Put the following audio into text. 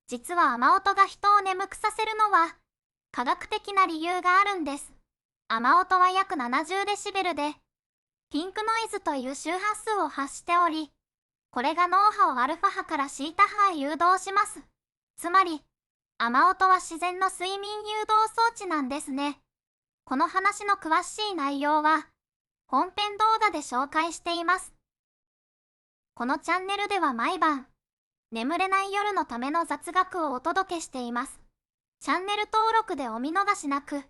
実は雨音が人を眠くさせるのは、科学的な理由があるんです。雨音は約70デシベルで、ピンクノイズという周波数を発しており、これが脳波をアルファ波からシータ波へ誘導します。つまり、雨音は自然の睡眠誘導装置なんですね。この話の詳しい内容は、本編動画で紹介しています。このチャンネルでは毎晩、眠れない夜のための雑学をお届けしています。チャンネル登録でお見逃しなく。